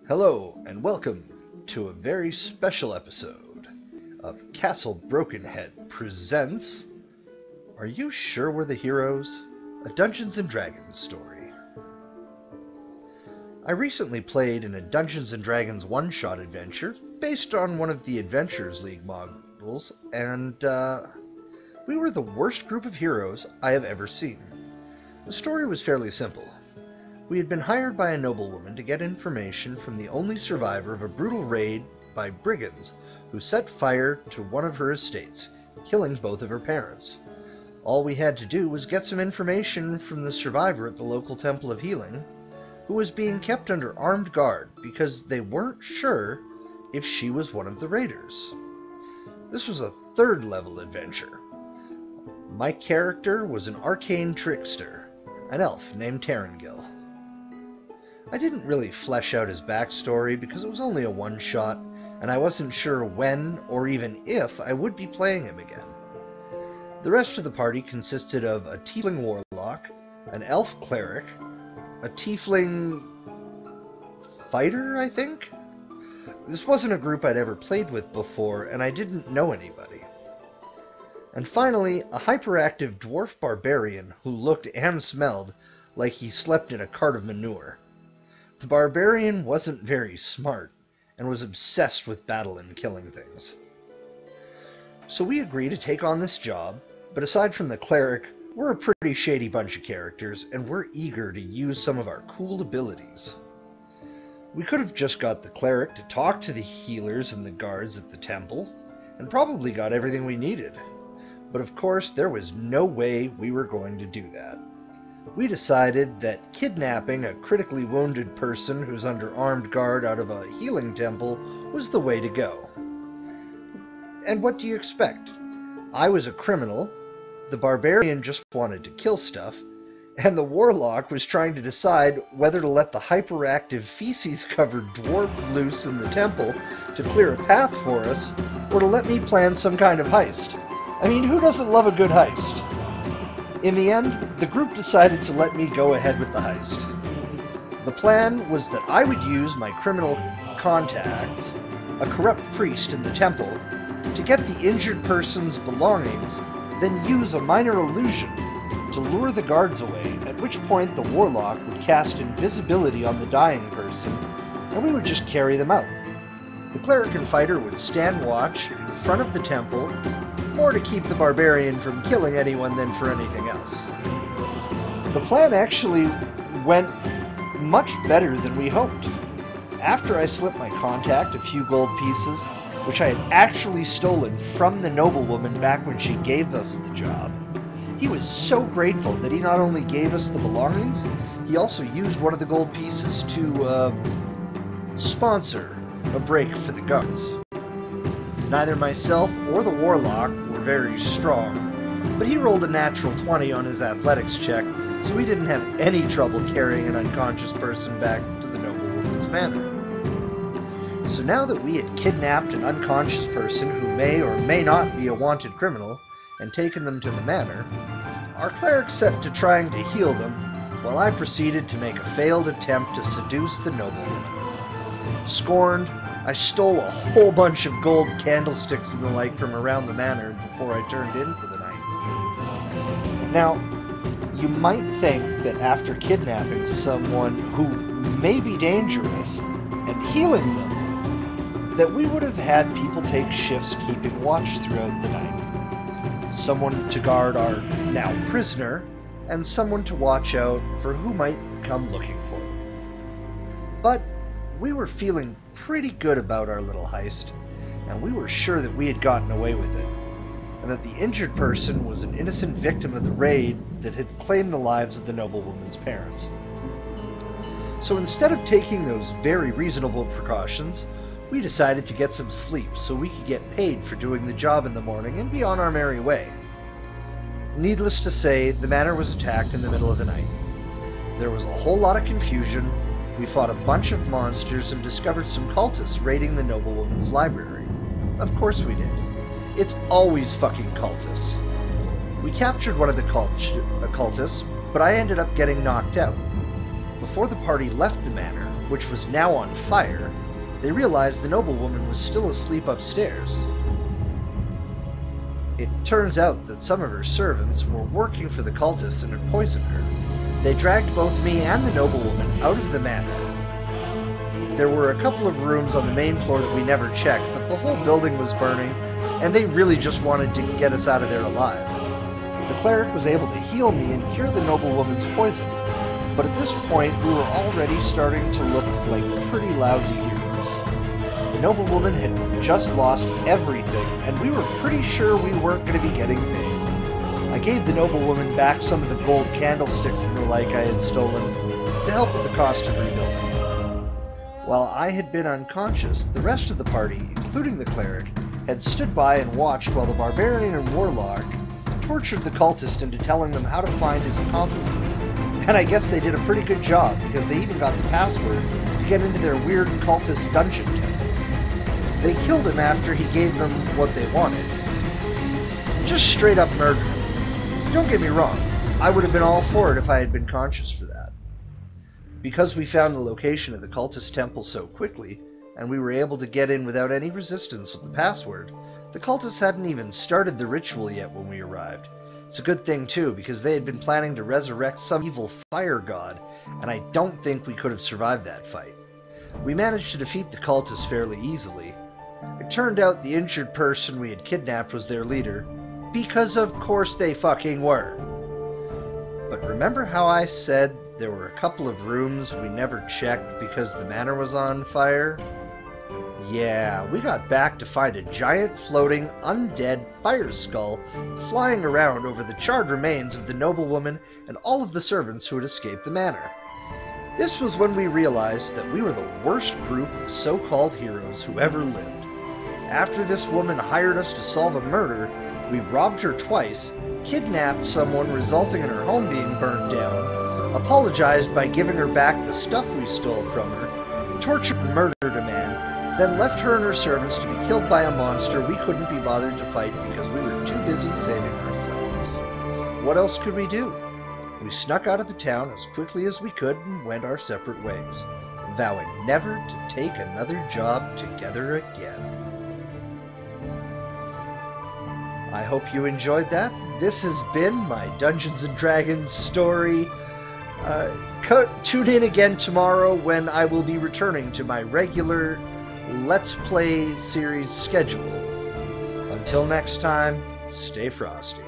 Hello, and welcome to a very special episode of Castle Brokenhead presents Are You Sure We're the Heroes? A Dungeons & Dragons story. I recently played in a Dungeons & Dragons one-shot adventure based on one of the Adventurers League models, and we were the worst group of heroes I have ever seen. The story was fairly simple. We had been hired by a noblewoman to get information from the only survivor of a brutal raid by brigands who set fire to one of her estates, killing both of her parents. All we had to do was get some information from the survivor at the local Temple of Healing, who was being kept under armed guard because they weren't sure if she was one of the raiders. This was a third-level adventure. My character was an arcane trickster, an elf named Terengil. I didn't really flesh out his backstory because it was only a one-shot, and I wasn't sure when or even if I would be playing him again. The rest of the party consisted of a tiefling warlock, an elf cleric, a tiefling fighter, I think? This wasn't a group I'd ever played with before, and I didn't know anybody. And finally, a hyperactive dwarf barbarian who looked and smelled like he slept in a cart of manure. The barbarian wasn't very smart, and was obsessed with battle and killing things. So we agreed to take on this job, but aside from the cleric, we're a pretty shady bunch of characters, and we're eager to use some of our cool abilities. We could have just got the cleric to talk to the healers and the guards at the temple, and probably got everything we needed. But of course, there was no way we were going to do that. We decided that kidnapping a critically wounded person who's under armed guard out of a healing temple was the way to go. And what do you expect? I was a criminal, the barbarian just wanted to kill stuff, and the warlock was trying to decide whether to let the hyperactive feces-covered dwarf loose in the temple to clear a path for us, or to let me plan some kind of heist. I mean, who doesn't love a good heist? In the end, the group decided to let me go ahead with the heist. The plan was that I would use my criminal contacts, a corrupt priest in the temple, to get the injured person's belongings, then use a minor illusion to lure the guards away, at which point the warlock would cast invisibility on the dying person, and we would just carry them out. The cleric and fighter would stand watch in front of the temple, more to keep the barbarian from killing anyone than for anything else. The plan actually went much better than we hoped. After I slipped my contact a few gold pieces, which I had actually stolen from the noblewoman back when she gave us the job, he was so grateful that he not only gave us the belongings, he also used one of the gold pieces to sponsor a break for the guards. Neither myself or the warlock were very strong, but he rolled a natural 20 on his athletics check, so we didn't have any trouble carrying an unconscious person back to the noblewoman's manor. So now that we had kidnapped an unconscious person who may or may not be a wanted criminal and taken them to the manor, our cleric set to trying to heal them, while I proceeded to make a failed attempt to seduce the noblewoman. Scorned, I stole a whole bunch of gold candlesticks and the like from around the manor before I turned in for the night. Now, you might think that after kidnapping someone who may be dangerous and healing them, that we would have had people take shifts keeping watch throughout the night. Someone to guard our now prisoner, and someone to watch out for who might come looking for him. But we were feeling pretty good about our little heist, and we were sure that we had gotten away with it, and that the injured person was an innocent victim of the raid that had claimed the lives of the noblewoman's parents. So instead of taking those very reasonable precautions, we decided to get some sleep so we could get paid for doing the job in the morning and be on our merry way. Needless to say, the manor was attacked in the middle of the night. There was a whole lot of confusion. We fought a bunch of monsters and discovered some cultists raiding the noblewoman's library. Of course we did. It's always fucking cultists. We captured one of the cultists, but I ended up getting knocked out. Before the party left the manor, which was now on fire, they realized the noblewoman was still asleep upstairs. It turns out that some of her servants were working for the cultists and had poisoned her. They dragged both me and the noblewoman out of the manor. There were a couple of rooms on the main floor that we never checked, but the whole building was burning, and they really just wanted to get us out of there alive. The cleric was able to heal me and cure the noblewoman's poison, but at this point we were already starting to look like pretty lousy heroes. The noblewoman had just lost everything, and we were pretty sure we weren't going to be getting paid. I gave the noblewoman back some of the gold candlesticks and the like I had stolen to help with the cost of rebuilding. While I had been unconscious, the rest of the party, including the cleric, had stood by and watched while the barbarian and warlock tortured the cultist into telling them how to find his accomplices, and I guess they did a pretty good job because they even got the password to get into their weird cultist dungeon temple. They killed him after he gave them what they wanted. Just straight up murder him. Don't get me wrong, I would have been all for it if I had been conscious for that. Because we found the location of the cultist temple so quickly, and we were able to get in without any resistance with the password, the cultists hadn't even started the ritual yet when we arrived. It's a good thing too, because they had been planning to resurrect some evil fire god, and I don't think we could have survived that fight. We managed to defeat the cultists fairly easily. It turned out the injured person we had kidnapped was their leader, because of course they fucking were. But remember how I said there were a couple of rooms we never checked because the manor was on fire? Yeah, we got back to find a giant floating undead fire skull flying around over the charred remains of the noblewoman and all of the servants who had escaped the manor. This was when we realized that we were the worst group of so-called heroes who ever lived. After this woman hired us to solve a murder, we robbed her twice, kidnapped someone resulting in her home being burned down, apologized by giving her back the stuff we stole from her, tortured and murdered a man, then left her and her servants to be killed by a monster we couldn't be bothered to fight because we were too busy saving ourselves. What else could we do? We snuck out of the town as quickly as we could and went our separate ways, vowing never to take another job together again. I hope you enjoyed that. This has been my Dungeons & Dragons story. Tune in again tomorrow when I will be returning to my regular Let's Play series schedule. Until next time, stay frosty.